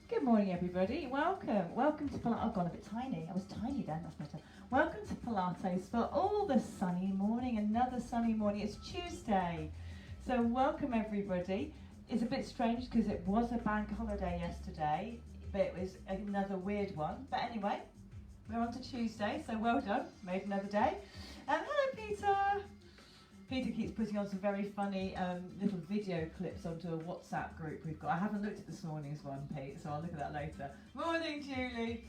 Good morning, everybody. Welcome to Pilates. I've gone a bit tiny. I was tiny then, that's better. Welcome to Pilates for all the sunny morning, another sunny morning. It's Tuesday. So welcome, everybody. It's a bit strange because it was a bank holiday yesterday, but it was another weird one. But anyway, we're on to Tuesday, so well done. Made another day. Hello, Peter. Peter keeps putting on some very funny little video clips onto a WhatsApp group we've got. I haven't looked at this morning's one, Pete, so I'll look at that later. Morning, Julie.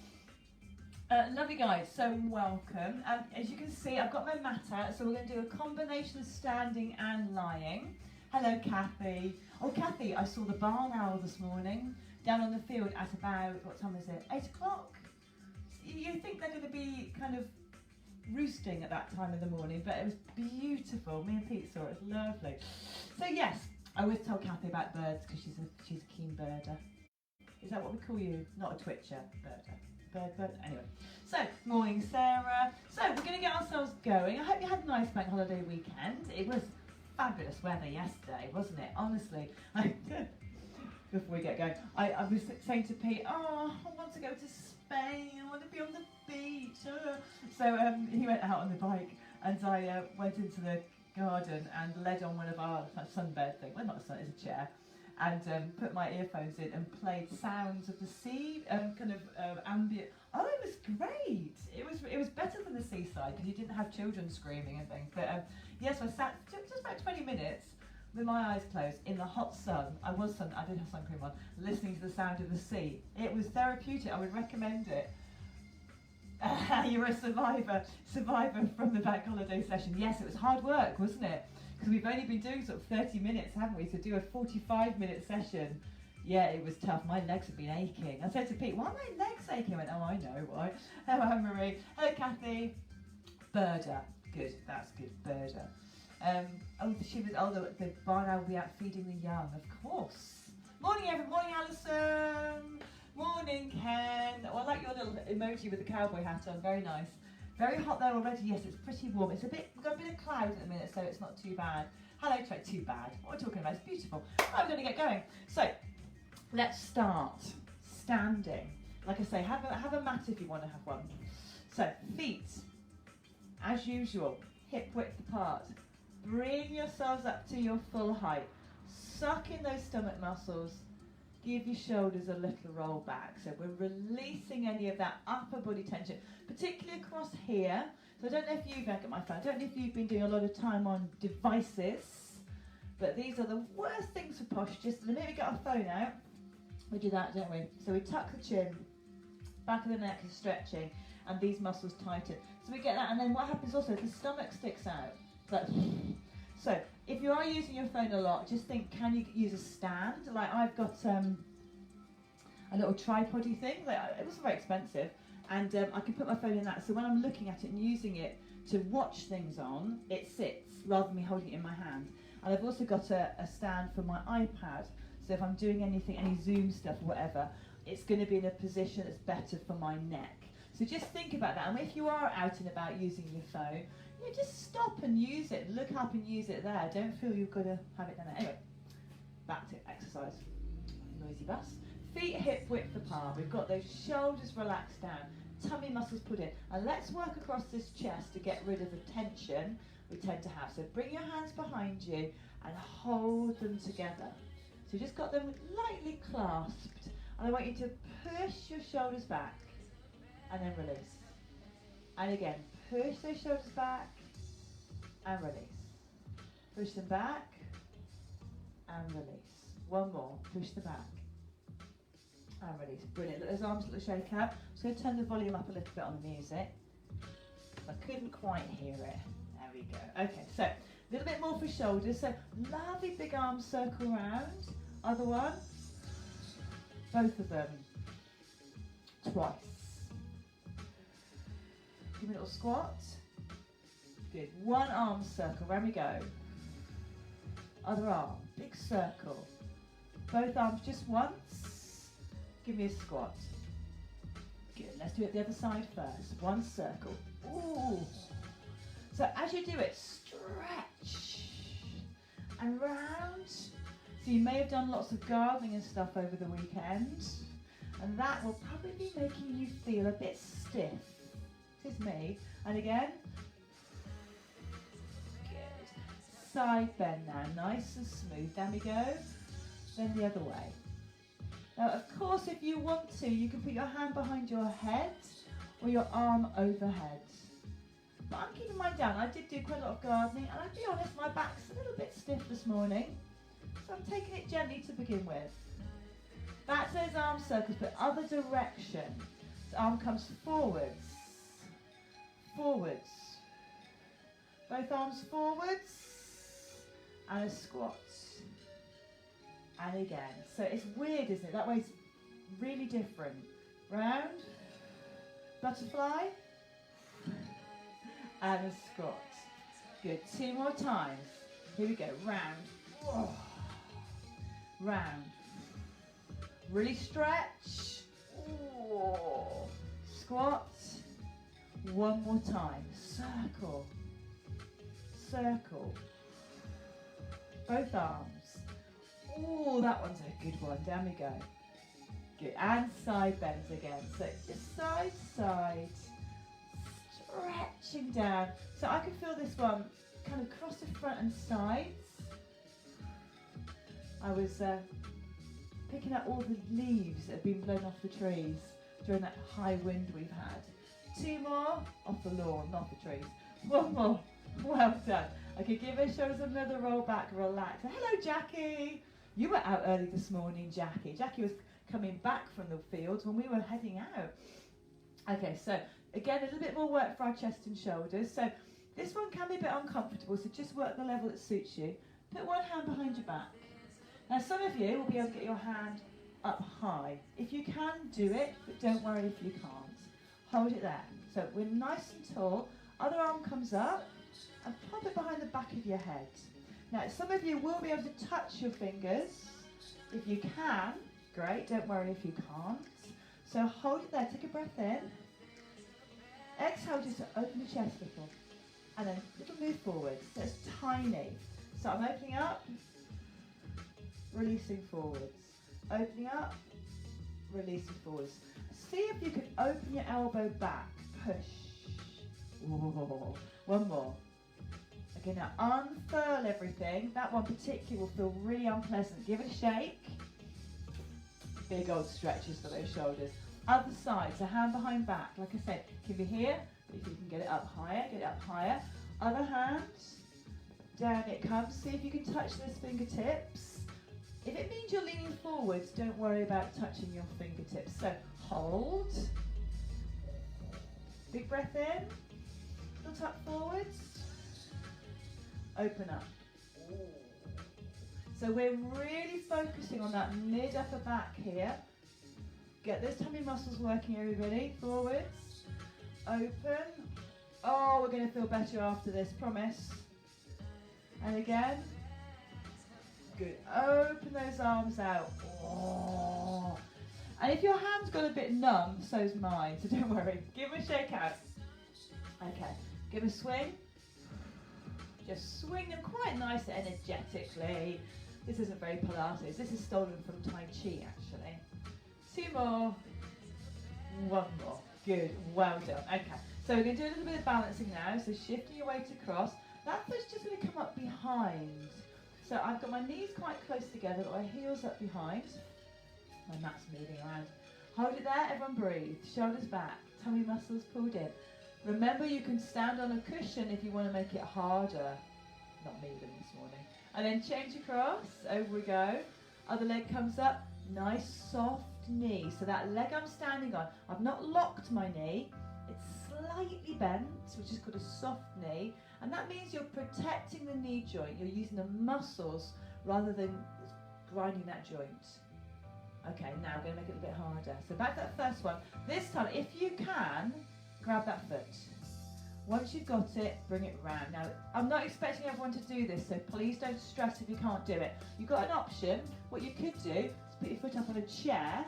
Lovely guys, so welcome. As you can see, I've got my mat out, so we're going to do a combination of standing and lying. Hello, Kathy. Oh, Kathy, I saw the barn owl this morning down on the field at about, what time is it? 8 o'clock? You think they're going to be kind of roosting at that time of the morning, but it was beautiful. Me and Pete saw it. It was lovely. So yes, I always tell Kathy about birds because she's a keen birder. Is that what we call you? Not a twitcher, birder. Bird. Anyway, so morning, Sarah. So we're going to get ourselves going. I hope you had a nice bank holiday weekend. It was fabulous weather yesterday, wasn't it? Honestly, before we get going, I was saying to Pete, oh, I want to go to Spain, I want to be on the beach. So he went out on the bike and I went into the garden and led on one of our sunbed thing, well not a sun, it's a chair, and put my earphones in and played sounds of the sea, kind of ambient. Oh, it was great. It was better than the seaside because you didn't have children screaming and things. But yes, I sat just about 20 minutes with my eyes closed in the hot sun. I did have sun cream on, listening to the sound of the sea. It was therapeutic. I would recommend it. You're a survivor from the bank holiday session. Yes, it was hard work, wasn't it? Because we've only been doing sort of 30 minutes, haven't we? To do a 45-minute session, yeah, it was tough. My legs have been aching. I said to Pete, why are my legs aching? I went, oh, I know why. Hello, Anne-Marie. Hello, Kathy. Birder. Good, that's good, birder. The barn owl will be out feeding the young, of course. Morning, everyone. Morning, Alison. Morning, Ken. Oh, I like your little emoji with the cowboy hat on. Very nice. Very hot there already. Yes, it's pretty warm. We've got a bit of cloud at the minute, so it's not too bad. Hello, too bad. What are we talking about? It's beautiful. Right, we're going to get going. So, let's start. Standing. Like I say, have a mat if you want to have one. So, feet, as usual, hip width apart. Bring yourselves up to your full height. Suck in those stomach muscles. Give your shoulders a little roll back. So we're releasing any of that upper body tension, particularly across here. So I don't know if you've got my phone. I don't know if you've been doing a lot of time on devices, but these are the worst things for posture. So the minute we get our phone out, we do that, don't we? So we tuck the chin, back of the neck is stretching, and these muscles tighten. So we get that, and then what happens also, the stomach sticks out. So if you are using your phone a lot, just think, can you use a stand? Like I've got a little tripod-y thing. It wasn't very expensive, and I can put my phone in that. So when I'm looking at it and using it to watch things on, it sits rather than me holding it in my hand. And I've also got a stand for my iPad. So if I'm doing anything, any Zoom stuff or whatever, it's going to be in a position that's better for my neck. So just think about that. And if you are out and about using your phone, you just stop and use it. Look up and use it there. Don't feel you've got to have it down there. Anyway, back to exercise. Noisy bus. Feet hip width apart. We've got those shoulders relaxed down. Tummy muscles put in. And let's work across this chest to get rid of the tension we tend to have. So bring your hands behind you and hold them together. So you just got them lightly clasped. And I want you to push your shoulders back and then release. And again, push those shoulders back and release. Push them back and release. One more. Push them back and release. Brilliant. Let those arms a little shake out. I'm just going to turn the volume up a little bit on the music. I couldn't quite hear it. There we go. Okay, so a little bit more for shoulders. So lovely big arms circle round. Other one. Both of them. Twice. Give me a little squat. Good. One arm circle. Where we go. Other arm. Big circle. Both arms just once. Give me a squat. Good. Let's do it the other side first. One circle. Ooh. So as you do it, stretch and round. So you may have done lots of gardening and stuff over the weekend. And that will probably be making you feel a bit stiff. This is me. And again. Good. Side bend now, nice and smooth. Down we go. Then the other way. Now, of course, if you want to, you can put your hand behind your head or your arm overhead. But I'm keeping mine down. I did do quite a lot of gardening, and I'll be honest, my back's a little bit stiff this morning. So I'm taking it gently to begin with. Back to those arm circles, but other direction. The arm comes forwards, forwards. Both arms forwards, and a squat. And again. So it's weird, isn't it? That way it's really different. Round, butterfly, and a squat. Good. 2 more times. Here we go. Round. Oh. Round. Really stretch. Oh. Squat. 1 more time. Circle. Circle. Both arms. Oh, that one's a good one. Down we go. Good. And side bends again. So just side, side. Stretching down. So I can feel this one kind of cross the front and sides. I was picking up all the leaves that have been blown off the trees during that high wind we've had. 2 more off the lawn, not the trees. 1 more. Well done. Okay, give our shoulders another roll back, relax. Hello, Jackie. You were out early this morning, Jackie. Jackie was coming back from the fields when we were heading out. Okay, so again, a little bit more work for our chest and shoulders. So this one can be a bit uncomfortable, so just work the level that suits you. Put one hand behind your back. Now, some of you will be able to get your hand up high. If you can, do it, but don't worry if you can't. Hold it there. So we're nice and tall. Other arm comes up and pop it behind the back of your head. Now, some of you will be able to touch your fingers. If you can, great. Don't worry if you can't. So hold it there. Take a breath in. Exhale just to open the chest a little. And then a little move forward. So it's tiny. So I'm opening up, releasing forwards. Opening up, releasing forwards. See if you can open your elbow back. Push. Ooh. 1 more. Okay, now unfurl everything. That one particularly will feel really unpleasant. Give it a shake. Big old stretches for those shoulders. Other side, so hand behind back. Like I said, it can be here, but if you can get it up higher, get it up higher. Other hand, down it comes. See if you can touch those fingertips. If it means you're leaning forwards, don't worry about touching your fingertips. So hold. Big breath in. Little tuck forwards. Open up. So we're really focusing on that mid-upper back here. Get those tummy muscles working, everybody. Forwards. Open. Oh, we're going to feel better after this, promise. And again. Good. Open those arms out. Oh. And if your hand's got a bit numb, so's mine, so don't worry. Give them a shake out. Okay. Give a swing. Just swing them quite nice and energetically. This isn't very Pilates. This is stolen from Tai Chi, actually. 2 more. 1 more. Good. Well done. Okay. So we're going to do a little bit of balancing now. So shifting your weight across. That foot's just going to come up behind. So I've got my knees quite close together, but my heels up behind. My mat's moving around. Hold it there. Everyone breathe. Shoulders back. Tummy muscles pulled in. Remember, you can stand on a cushion if you want to make it harder. Not me them this morning. And then change across. Over we go. Other leg comes up. Nice soft knee. So that leg I'm standing on, I've not locked my knee. It's slightly bent, which is called a soft knee. And that means you're protecting the knee joint. You're using the muscles rather than grinding that joint. Okay, now we're going to make it a bit harder. So back to that first one. This time, if you can, grab that foot. Once you've got it, bring it round. Now, I'm not expecting everyone to do this, so please don't stress if you can't do it. You've got an option. What you could do is put your foot up on a chair,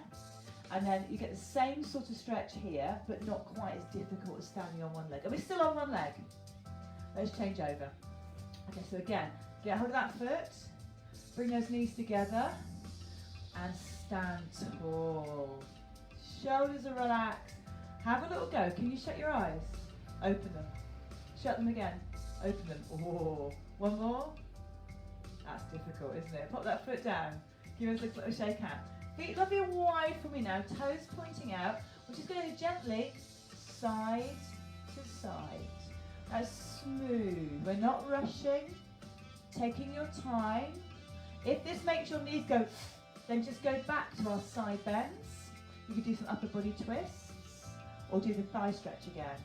and then you get the same sort of stretch here, but not quite as difficult as standing on one leg. Are we still on one leg? Let's change over. Okay, so again, get hold of that foot, bring those knees together, and stand tall. Shoulders are relaxed. Have a little go. Can you shut your eyes? Open them. Shut them again. Open them. Oh, one more. That's difficult, isn't it? Pop that foot down. Give us a little shake out. Feet lovely and wide for me now. Toes pointing out. We're just going to gently side to side. That's smooth. We're not rushing. Taking your time. If this makes your knees go, then just go back to our side bends. You can do some upper body twists or do the thigh stretch again.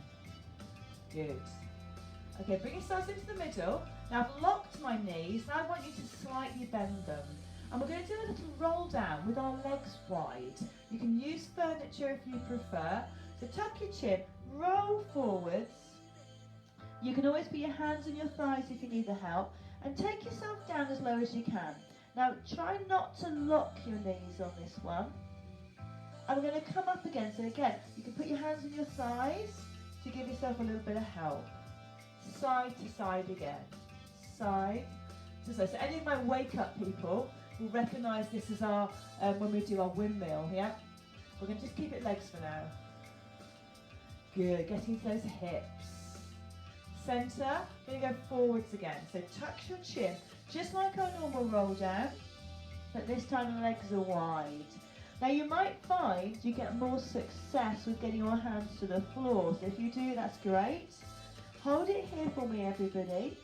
Good. Okay, bring yourselves into the middle. Now I've locked my knees. Now I want you to slightly bend them. And we're going to do a little roll down with our legs wide. You can use furniture if you prefer. So tuck your chin, roll forwards. You can always put your hands on your thighs if you need the help. And take yourself down as low as you can. Now try not to lock your knees on this one. And we're going to come up again. So again, you can put your hands on your thighs to give yourself a little bit of help. Side to side again. Side to side. So any of my wake up people will recognise this as our, when we do our windmill, yeah? We're going to just keep it legs for now. Good, getting to those hips. Centre, going to go forwards again. So tuck your chin, just like our normal roll down, but this time the legs are wide. Now you might find you get more success with getting your hands to the floor. So if you do, that's great. Hold it here for me, everybody.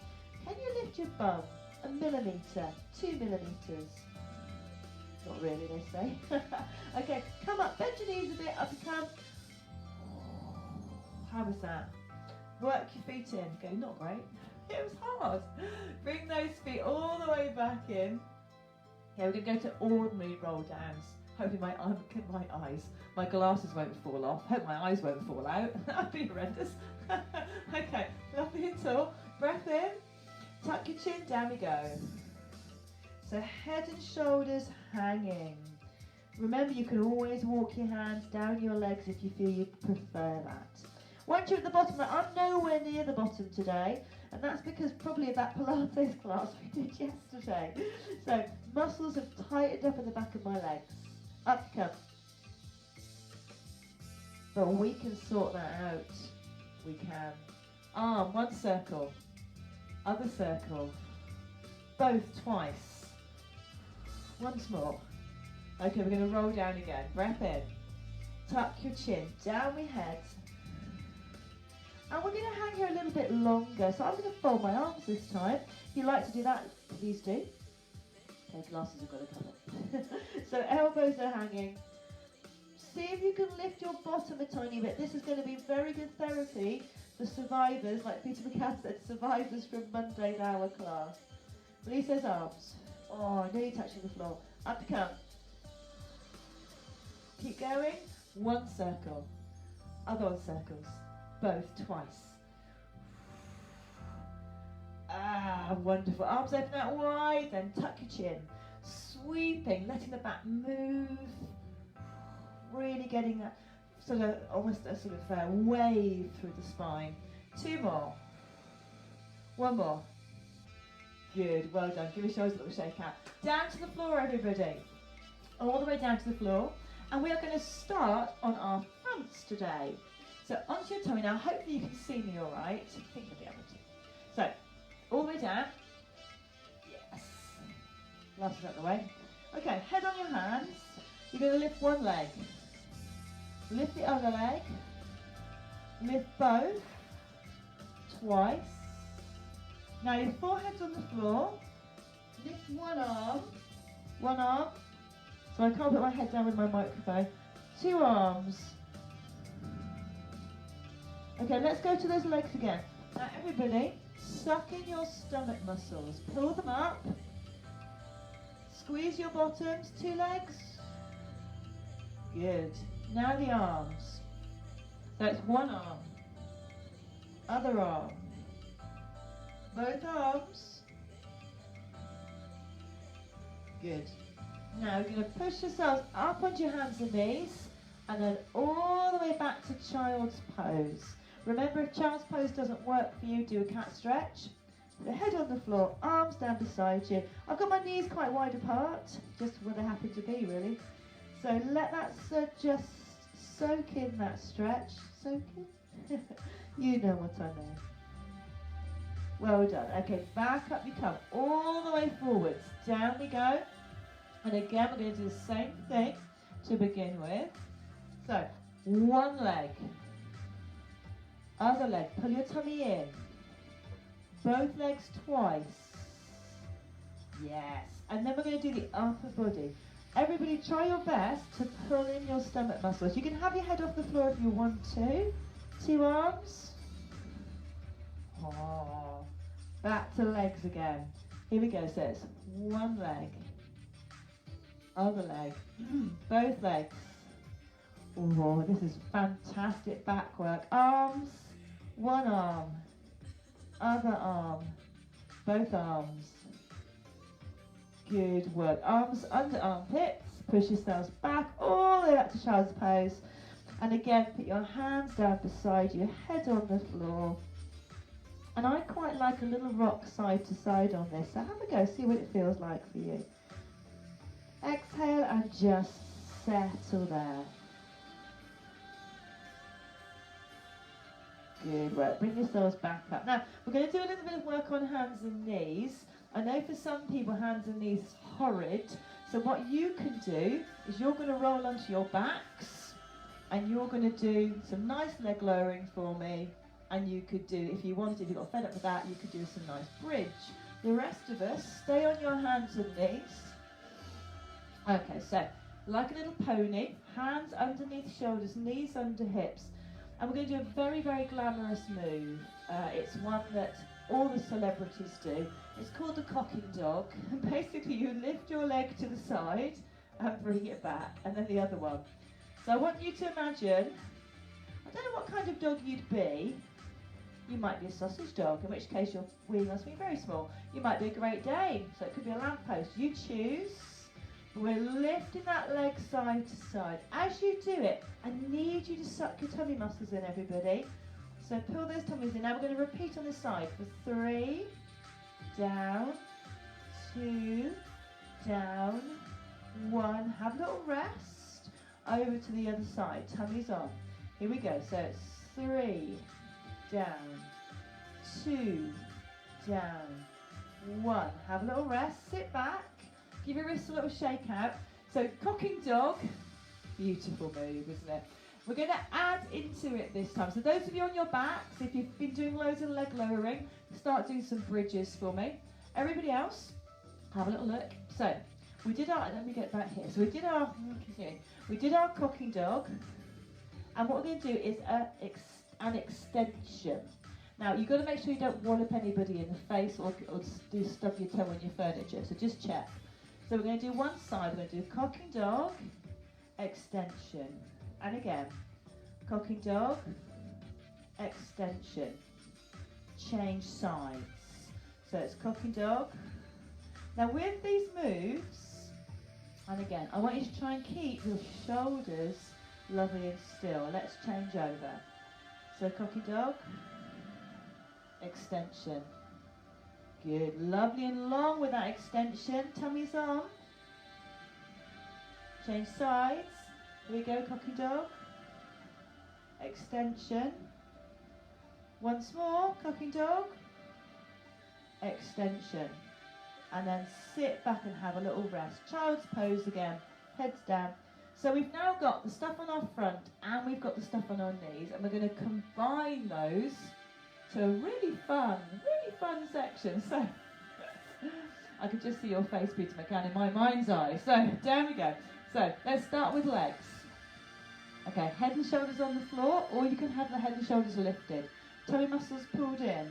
Can you lift your bum 1 millimetre, 2 millimetres? Not really, they say. Okay, come up, bend your knees a bit, up you come. How was that? Work your feet in. Go, not great. It was hard. Bring those feet all the way back in. Okay, we're going to go to ordinary roll downs. Hopefully my glasses won't fall off. Hope my eyes won't fall out. That would be horrendous. Okay, lovely and tall. Breath in. Tuck your chin, down we go. So head and shoulders hanging. Remember, you can always walk your hands down your legs if you feel you prefer that. Once you're at the bottom, I'm nowhere near the bottom today, and that's because probably of that Pilates class we did yesterday. So muscles have tightened up at the back of my legs. Up you come. But we can sort that out. We can. Arm, one circle. Other circle. Both twice. Once more. Okay, we're going to roll down again. Breath in. Tuck your chin. Down we head. And we're going to hang here a little bit longer. So I'm going to fold my arms this time. If you like to do that, please do. Okay, glasses have got to come up. So elbows are hanging. See if you can lift your bottom a tiny bit. This is going to be very good therapy for survivors, like Peter McCann said, survivors from Monday's hour class. Release those arms. Oh, nearly touching the floor. Up you come. Keep going. One circle. Other circles. Both twice. Ah, wonderful. Arms open out wide, then tuck your chin. Sweeping, letting the back move. Really getting that sort of, almost a sort of wave through the spine. 2 more. 1 more. Good, well done. Give your shoulders a little shake out. Down to the floor, everybody. All the way down to the floor. And we are going to start on our fronts today. So onto your tummy now. Hopefully you can see me all right. I think you'll be able to. So, all the way down. Yes. Last one out the way. Okay, head on your hands. You're going to lift one leg. Lift the other leg. Lift both. Twice. Now your forehead's on the floor. Lift one arm. One arm. So I can't put my head down with my microphone. 2 arms. Okay, let's go to those legs again. Now everybody, suck in your stomach muscles. Pull them up. Squeeze your bottoms. 2 legs. Good. Now the arms. So it's one arm. Other arm. Both arms. Good. Now you're going to push yourselves up onto your hands and knees and then all the way back to child's pose. Remember, if child's pose doesn't work for you, do a cat stretch. The head on the floor, arms down beside you. I've got my knees quite wide apart, just where they happen to be really. So let that just soak in that stretch. Soak in? You know what I mean. Well done. Okay, back up you come. All the way forwards. Down we go. And again, we're going to do the same thing to begin with. So, one leg. Other leg. Pull your tummy in. Both legs twice. Yes. And then we're going to do the upper body. Everybody try your best to pull in your stomach muscles. You can have your head off the floor if you want to. 2 arms. Oh. Back to legs again. Here we go. So it's one leg. Other leg. Both legs. Oh, this is fantastic back work. Arms. One arm. Other arm. Both arms. Good work. Arms under armpits. Push yourselves back all the way up to child's pose. And again, put your hands down beside you, head on the floor. And I quite like a little rock side to side on this. So have a go, see what it feels like for you. Exhale and just settle there. Good work. Bring yourselves back up. Now, we're going to do a little bit of work on hands and knees. I know for some people hands and knees is horrid. So what you can do is you're going to roll onto your backs and you're going to do some nice leg lowering for me. And you could do, if you wanted, if you got fed up with that, you could do some nice bridge. The rest of us, stay on your hands and knees. Okay, so like a little pony, hands underneath shoulders, knees under hips. And we're going to do a very, very glamorous move. It's one that all the celebrities do. It's called the cocking dog. And basically you lift your leg to the side and bring it back, and then the other one. So I want you to imagine, I don't know what kind of dog you'd be. You might be a sausage dog, in which case your wheel must be very small. You might be a Great Dane, so it could be a lamppost. You choose. We're lifting that leg side to side. As you do it, I need you to suck your tummy muscles in, everybody. So pull those tummies in. Now we're going to repeat on this side for 3, down, 2, down, 1. Have a little rest. Over to the other side. Tummies on. Here we go. So it's 3, down, 2, down, 1. Have a little rest. Sit back. Give your wrists a little shake out. So cocking dog, beautiful move, isn't it? We're going to add into it this time. So those of you on your backs, if you've been doing loads of leg lowering, start doing some bridges for me. Everybody else, have a little look. So we did our, let me get back here. So we did our cocking dog. And what we're going to do is an extension. Now, you've got to make sure you don't wallop anybody in the face or do stub your toe on your furniture. So just check. So we're going to do one side. We're going to do cocking dog, extension. And again, cocking dog, extension. Change sides. So it's cocking dog. Now with these moves, and again, I want you to try and keep your shoulders lovely and still. Let's change over. So cocking dog, extension. Good, lovely and long with that extension. Tummy's on. Change sides. Here we go, cocking dog. Extension. Once more, cocking dog. Extension. And then sit back and have a little rest. Child's pose again, heads down. So we've now got the stuff on our front and we've got the stuff on our knees, and we're going to combine those to a really fun section. So I can just see your face, Peter McCann, in my mind's eye. So down we go. So let's start with legs. Okay, head and shoulders on the floor, or you can have the head and shoulders lifted. Tummy muscles pulled in.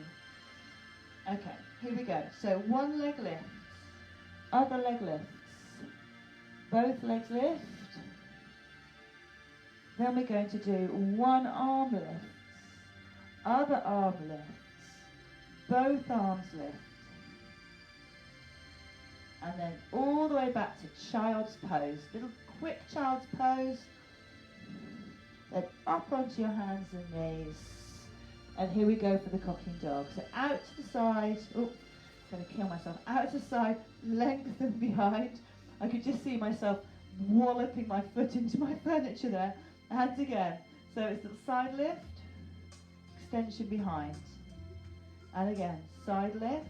Okay, here we go. So one leg lifts, other leg lifts, both legs lift. Then we're going to do one arm lifts, other arm lifts, both arms lift. And then all the way back to child's pose. Little quick child's pose. Then up onto your hands and knees. And here we go for the cocking dog. So out to the side. Oh, going to kill myself. Out to the side, lengthen behind. I could just see myself walloping my foot into my furniture there. And again. So it's the side lift, extension behind. And again, side lift,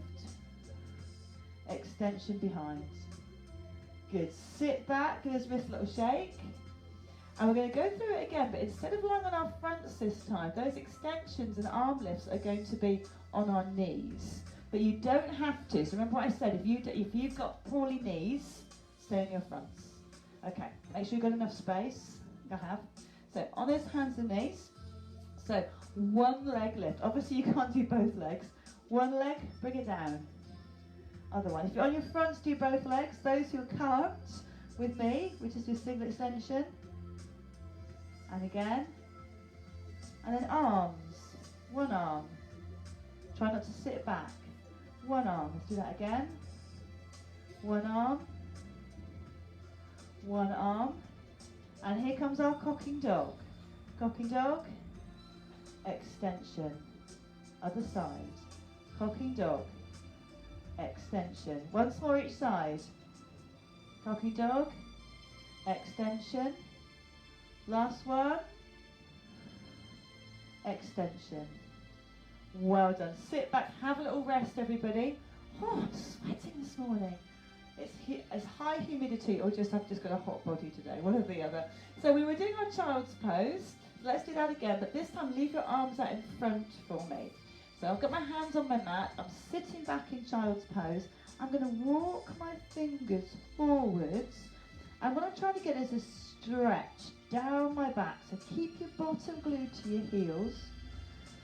extension behind. Good. Sit back, give us wrist a little shake. And we're going to go through it again, but instead of lying on our fronts this time, those extensions and arm lifts are going to be on our knees. But you don't have to. So remember what I said, if you've got poorly knees, stay on your fronts. Okay, make sure you've got enough space. I have. So on his hands and knees. So one leg lift. Obviously you can't do both legs. One leg, bring it down. Other one. If you're on your fronts, do both legs. Those who can't, with me, we just do single extension. And again. And then arms. One arm. Try not to sit back. One arm. Let's do that again. One arm. One arm. And here comes our cocking dog. Cocking dog. Extension. Other side. Cocking dog. Extension. Once more each side. Cocking dog. Extension. Last one. Extension. Well done. Sit back, have a little rest, everybody. Oh, I'm sweating this morning. It's high humidity, or I've just got a hot body today, one or the other. So we were doing our child's pose. Let's do that again, but this time leave your arms out in front for me. So I've got my hands on my mat. I'm sitting back in child's pose. I'm going to walk my fingers forwards. And what I'm trying to get is a stretch down my back. So keep your bottom glued to your heels.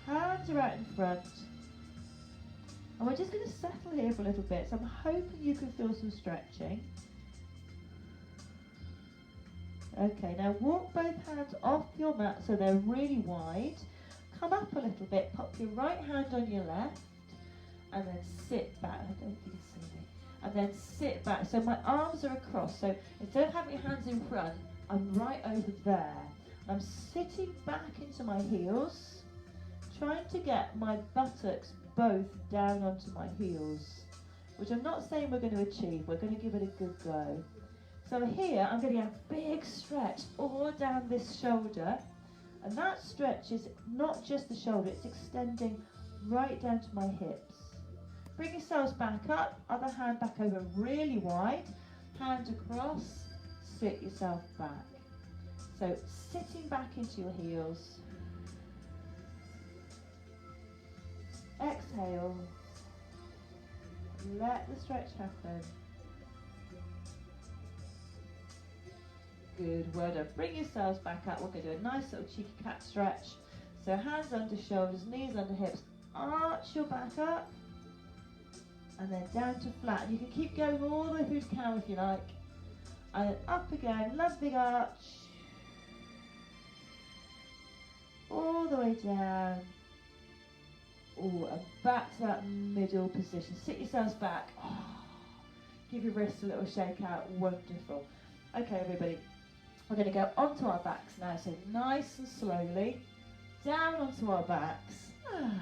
Hands are out in front. And we're just going to settle here for a little bit. So I'm hoping you can feel some stretching. Okay, now walk both hands off your mat so they're really wide. Come up a little bit, pop your right hand on your left, and then sit back. I don't think you see me. And then sit back. So my arms are across. So instead of having your hands in front, I'm right over there. I'm sitting back into my heels, trying to get my buttocks both down onto my heels, which I'm not saying we're going to achieve. We're going to give it a good go. So here I'm going to get a big stretch all down this shoulder, and that stretch is not just the shoulder, it's extending right down to my hips. Bring yourselves back up, other hand back over really wide, hand across, sit yourself back. So sitting back into your heels. Exhale. Let the stretch happen. Good, well done. Bring yourselves back up. We're going to do a nice little cheeky cat stretch. So hands under shoulders, knees under hips. Arch your back up. And then down to flat. And you can keep going all the way through to cow if you like. And then up again. Love big arch. All the way down. Oh, and back to that middle position. Sit yourselves back. Oh, give your wrists a little shake out. Wonderful. Okay, everybody. We're going to go onto our backs now. So nice and slowly. Down onto our backs. And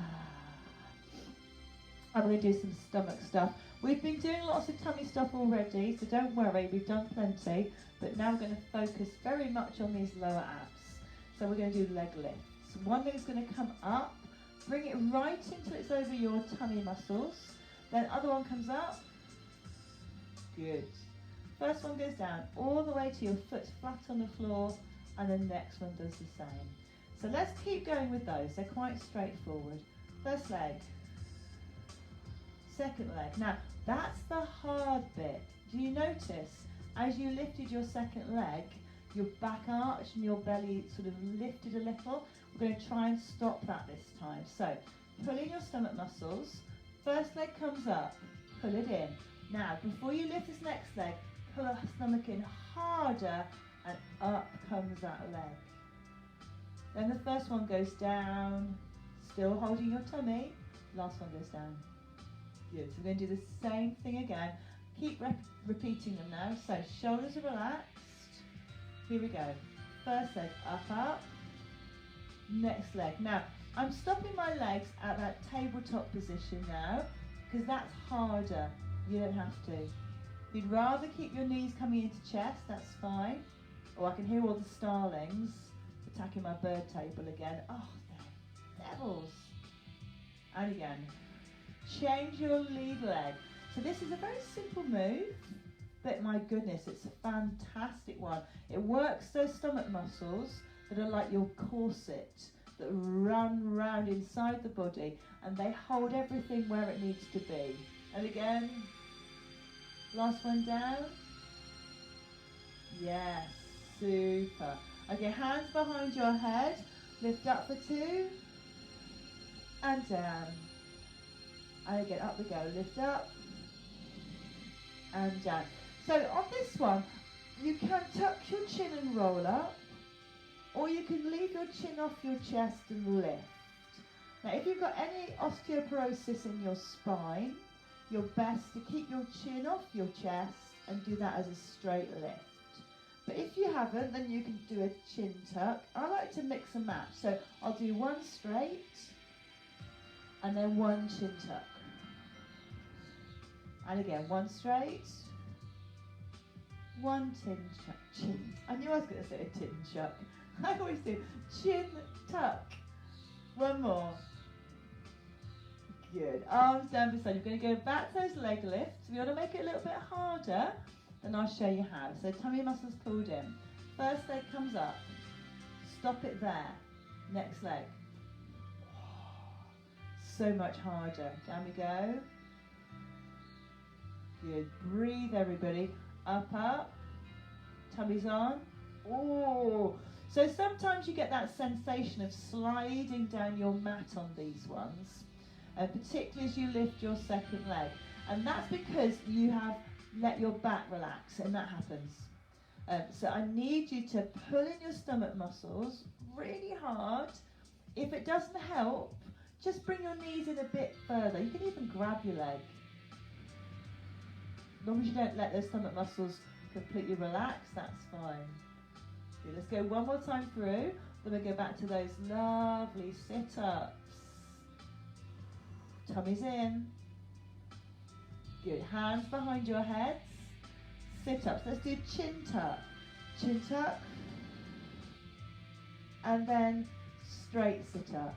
we're going to do some stomach stuff. We've been doing lots of tummy stuff already, so don't worry, we've done plenty. But now we're going to focus very much on these lower abs. So we're going to do leg lifts. One leg's going to come up. Bring it right until it's over your tummy muscles. Then other one comes up. Good. First one goes down all the way to your foot flat on the floor, and the next one does the same. So let's keep going with those. They're quite straightforward. First leg. Second leg. Now, that's the hard bit. Do you notice as you lifted your second leg, your back arch and your belly sort of lifted a little? We're going to try and stop that this time. So, pull in your stomach muscles. First leg comes up. Pull it in. Now, before you lift this next leg, pull the stomach in harder, and up comes that leg. Then the first one goes down, still holding your tummy. Last one goes down. Good. So we're going to do the same thing again. Keep repeating them now. So shoulders are relaxed. Here we go. First leg up, up. Next leg. Now, I'm stopping my legs at that tabletop position now, because that's harder. You don't have to. If you'd rather keep your knees coming into chest, that's fine. Or I can hear all the starlings. attacking my bird table again. Oh, devils. And again. Change your lead leg. So this is a very simple move, but my goodness, it's a fantastic one. It works those stomach muscles that are like your corset, that run round inside the body, and they hold everything where it needs to be. And again, last one down. Yes, super. Okay, hands behind your head, lift up for 2, and down. And again, up we go, lift up, and down. So on this one, you can tuck your chin and roll up, or you can leave your chin off your chest and lift. Now if you've got any osteoporosis in your spine, you're best to keep your chin off your chest and do that as a straight lift. But if you haven't, then you can do a chin tuck. I like to mix and match, so I'll do one straight and then one chin tuck. And again, one straight, one chin. I knew I was going to say a tin chuck. I always do. Chin tuck. One more. Good. Arms down beside. You're going to go back to those leg lifts. We want to make it a little bit harder, then I'll show you how. So tummy muscles pulled in. First leg comes up. Stop it there. Next leg. So much harder. Down we go. Good. Breathe, everybody. Up, up. Tummy's on. Oh. So sometimes you get that sensation of sliding down your mat on these ones, particularly as you lift your second leg. And that's because you have let your back relax, and that happens. So I need you to pull in your stomach muscles really hard. If it doesn't help, just bring your knees in a bit further. You can even grab your leg. As long as you don't let those stomach muscles completely relax, that's fine. Okay, let's go one more time through. Then we go back to those lovely sit-ups. Tummy's in. Good. Hands behind your heads. Sit-ups. Let's do chin tuck. Chin tuck. And then straight sit-up.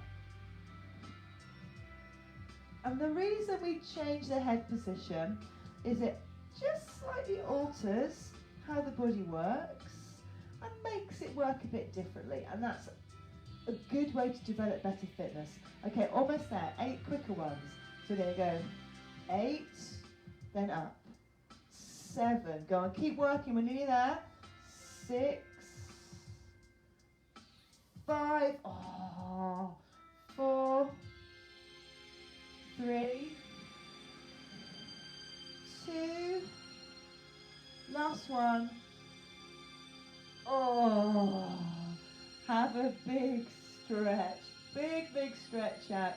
And the reason we change the head position is it just slightly alters how the body works and makes it work a bit differently, and that's a good way to develop better fitness. Okay, almost there. 8 quicker ones. So there you go. 8, then up. 7. Go on, keep working. We're nearly there. 6, 5. Oh, 4, 3, 2. Last one. Oh, have a big stretch. Big stretch out.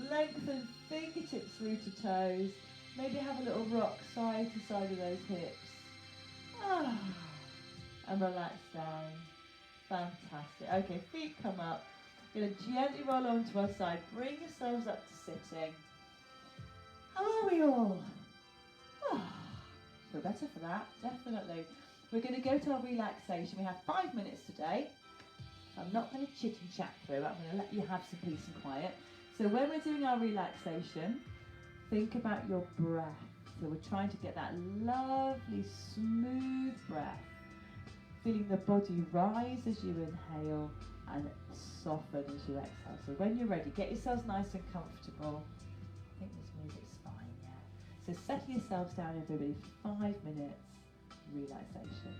Lengthen fingertips through to toes. Maybe have a little rock side to side of those hips. Ah, and relax down. Fantastic. Okay, feet come up. Going to gently roll onto our side. Bring yourselves up to sitting. How are we all? Ah, feel better for that, definitely. We're going to go to our relaxation. We have 5 minutes today. I'm not going to chit and chat through it. I'm going to let you have some peace and quiet. So when we're doing our relaxation, think about your breath. So we're trying to get that lovely, smooth breath. Feeling the body rise as you inhale and soften as you exhale. So when you're ready, get yourselves nice and comfortable. I think this music's fine, yeah. So settle yourselves down, everybody, for 5 minutes. Relaxation.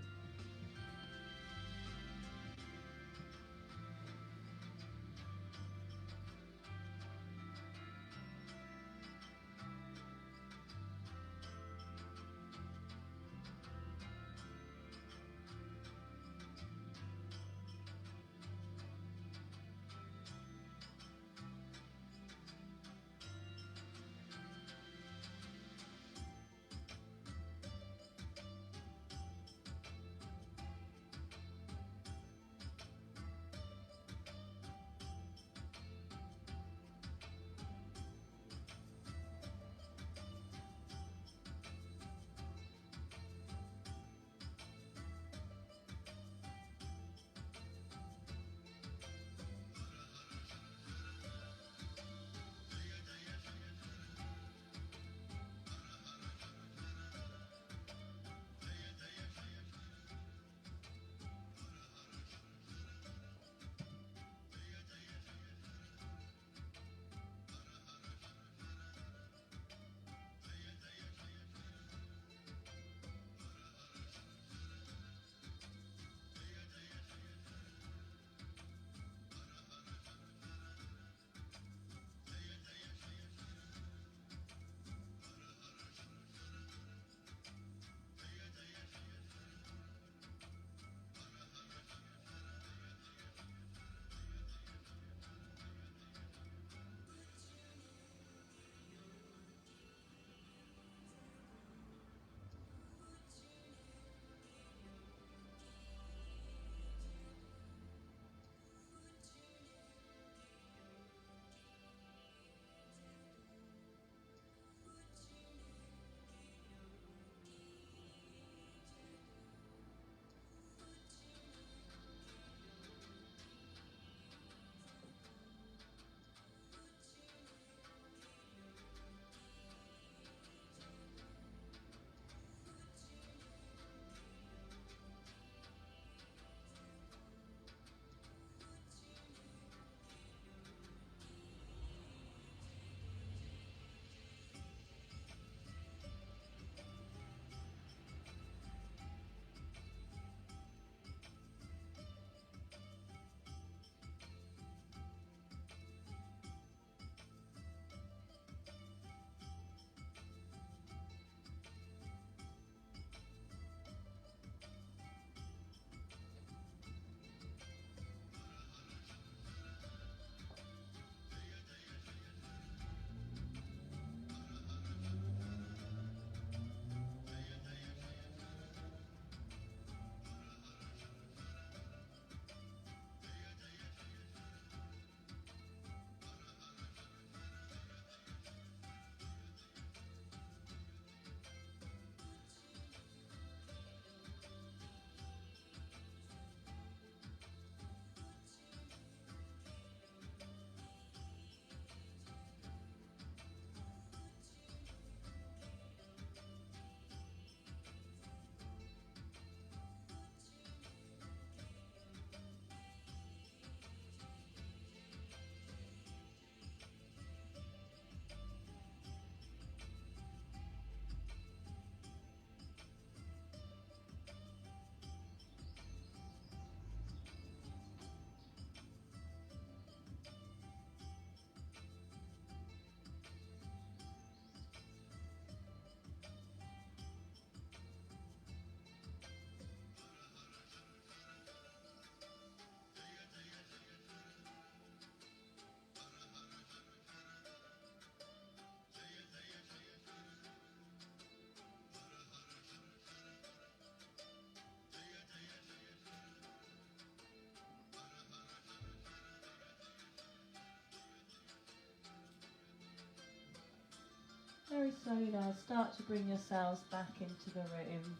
very slowly now, start to bring yourselves back into the room.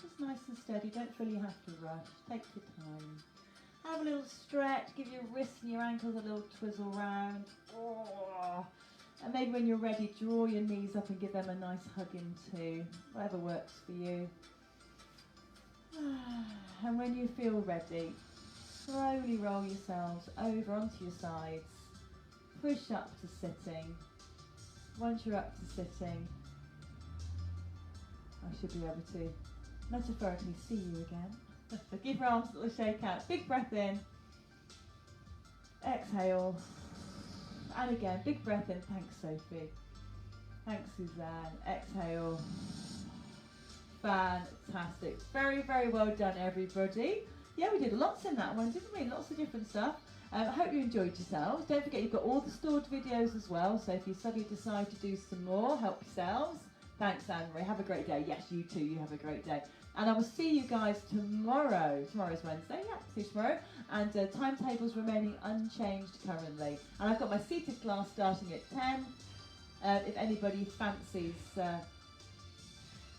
Just nice and steady, don't feel you have to rush, take your time. Have a little stretch, give your wrists and your ankles a little twizzle round. Oh. And maybe when you're ready, draw your knees up and give them a nice hug in too, whatever works for you. And when you feel ready, slowly roll yourselves over onto your sides. Push up to sitting. Once you're up to sitting, I should be able to metaphorically see you again. Give your arms a little shake out. Big breath in. Exhale. And again, big breath in. Thanks, Sophie. Thanks, Suzanne. Exhale. Fantastic. Very, very well done, everybody. Yeah, we did lots in that one, didn't we? Lots of different stuff. I hope you enjoyed yourselves. Don't forget you've got all the stored videos as well, so if you suddenly decide to do some more, help yourselves. Thanks, Anne-Marie. Have a great day. Yes, you too. You have a great day. And I will see you guys tomorrow. Tomorrow's Wednesday. Yeah, see you tomorrow. And timetables remaining unchanged currently. And I've got my seated class starting at 10. If anybody fancies...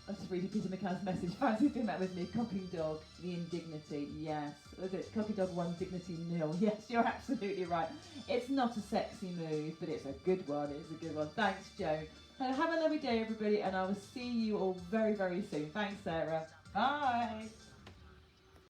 I'm just reading Peter McCann's message. Fancy's doing that with me. Cocking dog, the indignity. Yes. Was it cocking dog 1, dignity 0? Yes, you're absolutely right. It's not a sexy move, but it's a good one. It's a good one. Thanks, Joan. Have a lovely day, everybody, and I will see you all very, very soon. Thanks, Sarah. Bye.